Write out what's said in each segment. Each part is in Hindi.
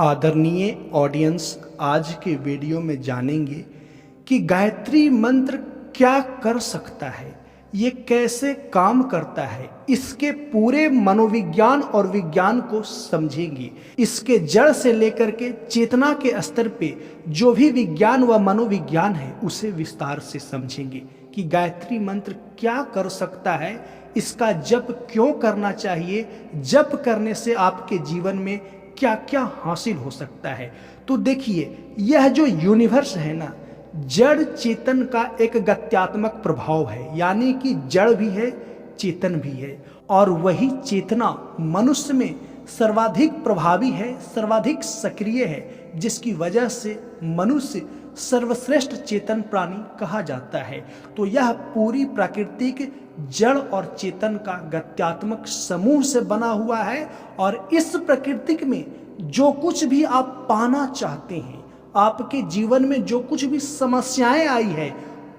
आदरणीय ऑडियंस, आज के वीडियो में जानेंगे कि गायत्री मंत्र क्या कर सकता है, ये कैसे काम करता है। इसके पूरे मनोविज्ञान और विज्ञान को समझेंगे। इसके जड़ से लेकर के चेतना के स्तर पे जो भी विज्ञान व मनोविज्ञान है उसे विस्तार से समझेंगे कि गायत्री मंत्र क्या कर सकता है, इसका जप क्यों करना चाहिए, जप करने से आपके जीवन में क्या क्या हासिल हो सकता है। तो देखिए, यह जो यूनिवर्स है ना, जड़ चेतन का एक गत्यात्मक प्रभाव है, यानी कि जड़ भी है चेतन भी है, और वही चेतना मनुष्य में सर्वाधिक प्रभावी है, सर्वाधिक सक्रिय है, जिसकी वजह से मनुष्य सर्वश्रेष्ठ चेतन प्राणी कहा जाता है। तो यह पूरी प्राकृतिक जड़ और चेतन का गत्यात्मक समूह से बना हुआ है, और इस प्रकृति में जो कुछ भी आप पाना चाहते हैं, आपके जीवन में जो कुछ भी समस्याएं आई है,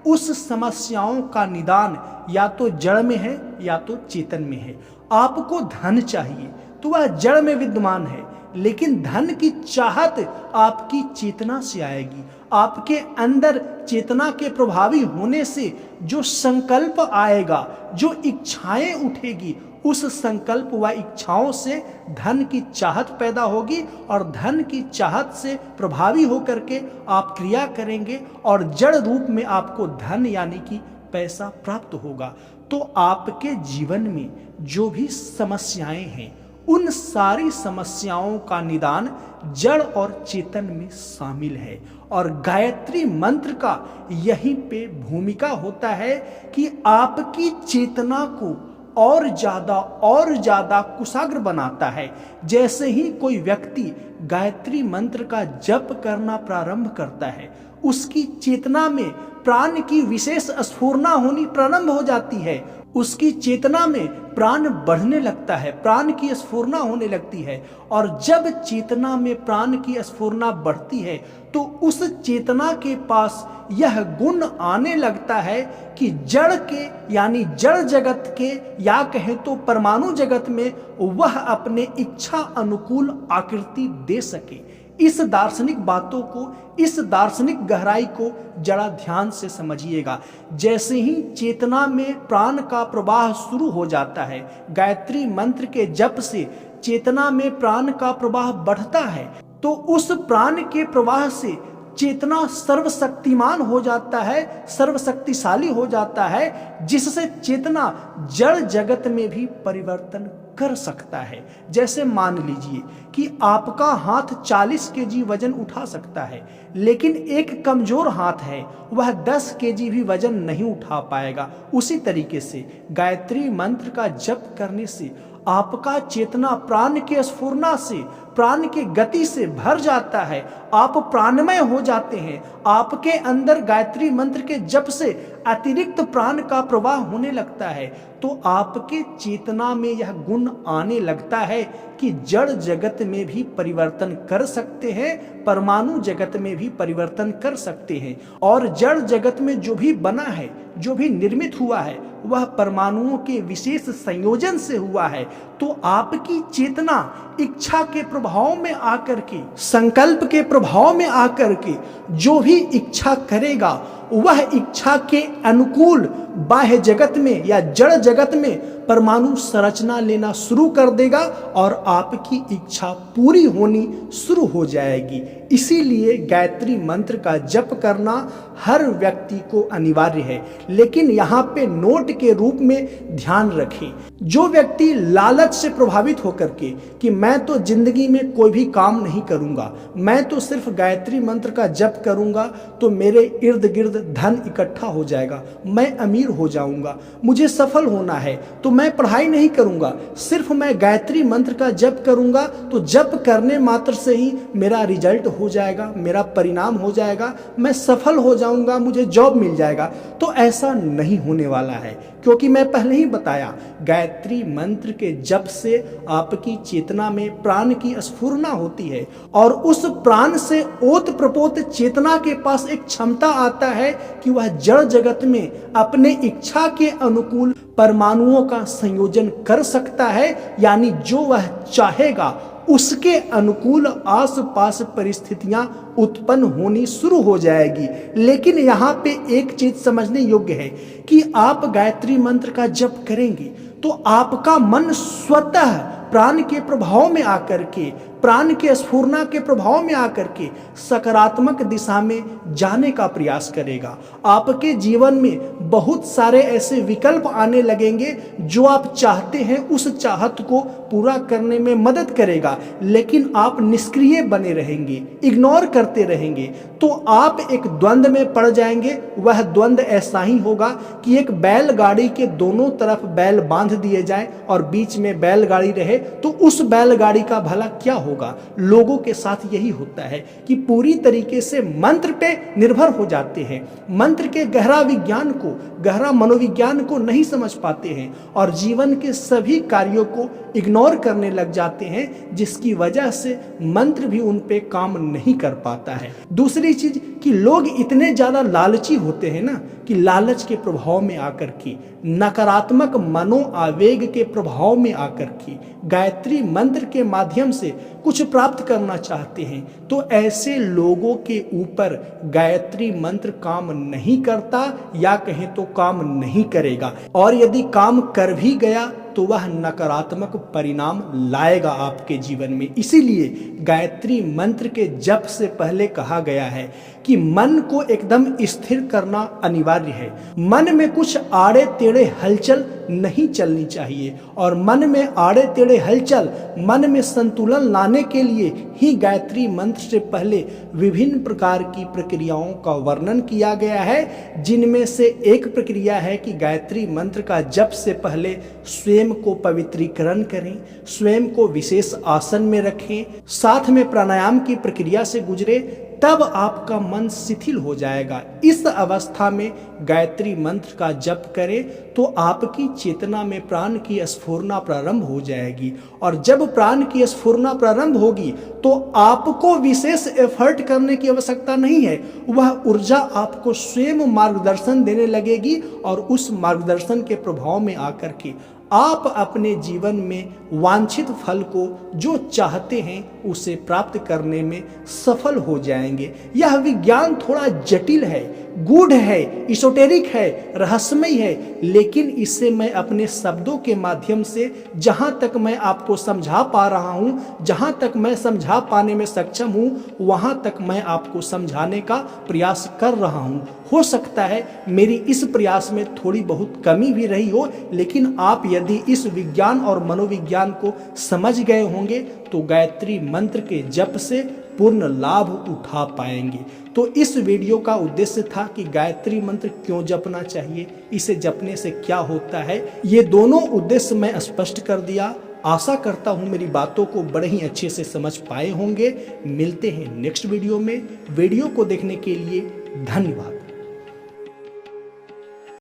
उस समस्याओं का निदान या तो जड़ में है या तो चेतन में है। आपको धन चाहिए तो वह जड़ में विद्यमान है, लेकिन धन की चाहत आपकी चेतना से आएगी। आपके अंदर चेतना के प्रभावी होने से जो संकल्प आएगा, जो इच्छाएं उठेगी, उस संकल्प व इच्छाओं से धन की चाहत पैदा होगी, और धन की चाहत से प्रभावी होकर के आप क्रिया करेंगे और जड़ रूप में आपको धन यानी कि पैसा प्राप्त होगा। तो आपके जीवन में जो भी समस्याएं हैं, उन सारी समस्याओं का निदान जड़ और चेतन में शामिल है, और गायत्री मंत्र का यहीं पे भूमिका होता है कि आपकी चेतना को और ज्यादा कुशाग्र बनाता है। जैसे ही कोई व्यक्ति गायत्री मंत्र का जप करना प्रारंभ करता है, उसकी चेतना में प्राण की विशेष स्फुरना होनी प्रारंभ हो जाती है। उसकी चेतना में प्राण बढ़ने लगता है, प्राण की स्फुरना होने लगती है, और जब चेतना में प्राण की स्फुरना बढ़ती है तो उस चेतना के पास यह गुण आने लगता है कि जड़ के यानी जड़ जगत के, या कहें तो परमाणु जगत में वह अपने इच्छा अनुकूल आकृति दे सके। इस दार्शनिक बातों को, इस दार्शनिक गहराई को जरा ध्यान से समझिएगा। जैसे ही चेतना में प्राण का प्रवाह शुरू हो जाता है, गायत्री मंत्र के जप से चेतना में प्राण का प्रवाह बढ़ता है, तो उस प्राण के प्रवाह से चेतना सर्वशक्तिमान हो जाता है, सर्वशक्तिशाली हो जाता है, जिससे चेतना जड़ जगत में भी परिवर्तन कर सकता है। जैसे मान लीजिए कि आपका हाथ 40 केजी वजन उठा सकता है, लेकिन एक कमजोर हाथ है, वह 10 केजी भी वजन नहीं उठा पाएगा। उसी तरीके से गायत्री मंत्र का जप करने से आपका चेतना प्राण के स्फुरना से, प्राण के गति से भर जाता है, आप प्राणमय हो जाते हैं। आपके अंदर गायत्री मंत्र के जप से अतिरिक्त प्राण का प्रवाह होने लगता है, तो आपके चेतना में यह गुण आने लगता है कि जड़ जगत में भी परिवर्तन कर सकते हैं, परमाणु जगत में भी परिवर्तन कर सकते हैं, और जड़ जगत में जो भी बना है, जो भी निर्मित हुआ है, वह परमाणुओं के विशेष संयोजन से हुआ है। तो आपकी चेतना इच्छा के प्रभाव में आकर के, संकल्प के प्रभाव में आकर के जो भी इच्छा करेगा, वह इच्छा के अनुकूल बाह्य जगत में या जड़ जगत में परमाणु संरचना लेना शुरू कर देगा, और आपकी इच्छा पूरी होनी शुरू हो जाएगी। इसीलिए गायत्री मंत्र का जप करना हर व्यक्ति को अनिवार्य है। लेकिन यहाँ पे नोट के रूप में ध्यान रखें, जो व्यक्ति लालच से प्रभावित होकर के कि मैं तो जिंदगी में कोई भी काम नहीं करूंगा, मैं तो सिर्फ गायत्री मंत्र का जप करूंगा तो मेरे इर्द गिर्द धन इकट्ठा हो जाएगा, मैं अमीर हो जाऊंगा, मुझे सफल होना है तो मैं पढ़ाई नहीं करूंगा, सिर्फ मैं गायत्री मंत्र का जप करूंगा तो जप करने मात्र से ही मेरा रिजल्ट हो जाएगा, मेरा परिणाम हो जाएगा, मैं सफल हो जाऊंगा, मुझे जॉब मिल जाएगा। तो ऐसा नहीं होने वाला है, क्योंकि मैं पहले ही बताया, गायत्री मंत्र के जप से आपकी चेतना में प्राण की स्फुरना होती है, और उस प्राण से ओत प्रपोत चेतना के पास एक क्षमता आता है कि वह जड़ जगत में अपने इच्छा के अनुकूल परमाणुओं का संयोजन कर सकता है, यानी जो वह चाहेगा उसके अनुकूल आसपास परिस्थितियां उत्पन्न होनी शुरू हो जाएगी। लेकिन यहाँ पे एक चीज समझने योग्य है कि आप गायत्री मंत्र का जप करेंगे तो आपका मन स्वतः प्राण के प्रभाव में आकर के, प्राण के स्फूर्णा के प्रभाव में आकर के सकारात्मक दिशा में जाने का प्रयास करेगा। आपके जीवन में बहुत सारे ऐसे विकल्प आने लगेंगे जो आप चाहते हैं, उस चाहत को पूरा करने में मदद करेगा। लेकिन आप निष्क्रिय बने रहेंगे, इग्नोर करते रहेंगे, तो आप एक द्वंद्व में पड़ जाएंगे। वह द्वंद्व ऐसा ही होगा कि एक बैलगाड़ी के दोनों तरफ बैल बांध दिए जाएं और बीच में बैलगाड़ी रहे, तो उस बैलगाड़ी का भला क्या होगा। लोगों के साथ यही होता है कि पूरी तरीके से मंत्र पे निर्भर हो जाते हैं, मंत्र के गहरा विज्ञान को, गहरा मनोविज्ञान को नहीं समझ पाते हैं और जीवन के सभी कार्यों को इग्नोर करने लग जाते हैं, जिसकी वजह से मंत्र भी उन पे काम नहीं कर पाता है। दूसरी चीज कि लोग इतने ज्यादा लालची होते हैं ना कि लालच के प्रभाव में आकर के, नकारात्मक मनो आवेग के प्रभाव में आकर के गायत्री मंत्र के माध्यम से कुछ प्राप्त करना चाहते हैं, तो ऐसे लोगों के ऊपर गायत्री मंत्र काम नहीं करता, या कहें तो काम नहीं करेगा। और यदि काम कर भी गया तो वह नकारात्मक परिणाम लाएगा आपके जीवन में। इसीलिए गायत्री मंत्र के जप से पहले कहा गया है कि मन को एकदम स्थिर करना अनिवार्य है। मन में कुछ आड़े टेढ़े हलचल नहीं चलनी चाहिए, और मन में आड़े टेढ़े हलचल, मन में संतुलन लाने के लिए ही गायत्री मंत्र से पहले विभिन्न प्रकार की प्रक्रियाओं का वर्णन किया गया है, जिनमें से एक प्रक्रिया है कि गायत्री मंत्र का जप से पहले स्वयं को पवित्रीकरण करें, स्वयं को विशेष आसन में रखें, साथ में प्राणायाम की प्रक्रिया से गुजरे, तब आपका मन शिथिल हो जाएगा। इस अवस्था में गायत्री मंत्र का जप करें तो आपकी चेतना में प्राण की स्फूर्णा प्रारंभ हो जाएगी, और जब प्राण की स्फूर्णा प्रारंभ होगी तो आपको विशेष एफर्ट करने की आवश्यकता नहीं है। वह ऊर्जा आपको स्वयं मार्गदर्शन देने लगेगी, और उस मार्गदर्शन के प्रभाव में आकर के आप अपने जीवन में वांछित फल को, जो चाहते हैं, उसे प्राप्त करने में सफल हो जाएंगे। यह विज्ञान थोड़ा जटिल है, गूढ़ है, इसोटेरिक है, रहस्यमय है, लेकिन इसे मैं अपने शब्दों के माध्यम से जहां तक मैं आपको समझा पा रहा हूं, जहां तक मैं समझा पाने में सक्षम हूं, वहां तक मैं आपको समझाने का प्रयास कर रहा हूं। हो सकता है मेरी इस प्रयास में थोड़ी बहुत कमी भी रही हो, लेकिन आप यदि इस विज्ञान और मनोविज्ञान को समझ गए होंगे तो गायत्री मंत्र के जप से पूर्ण लाभ उठा पाएंगे। तो इस वीडियो का उद्देश्य था कि गायत्री मंत्र क्यों जपना चाहिए, इसे जपने से क्या होता है, ये दोनों उद्देश्य मैं स्पष्ट कर दिया। आशा करता हूं मेरी बातों को बड़े ही अच्छे से समझ पाए होंगे। मिलते हैं नेक्स्ट वीडियो में। वीडियो को देखने के लिए धन्यवाद।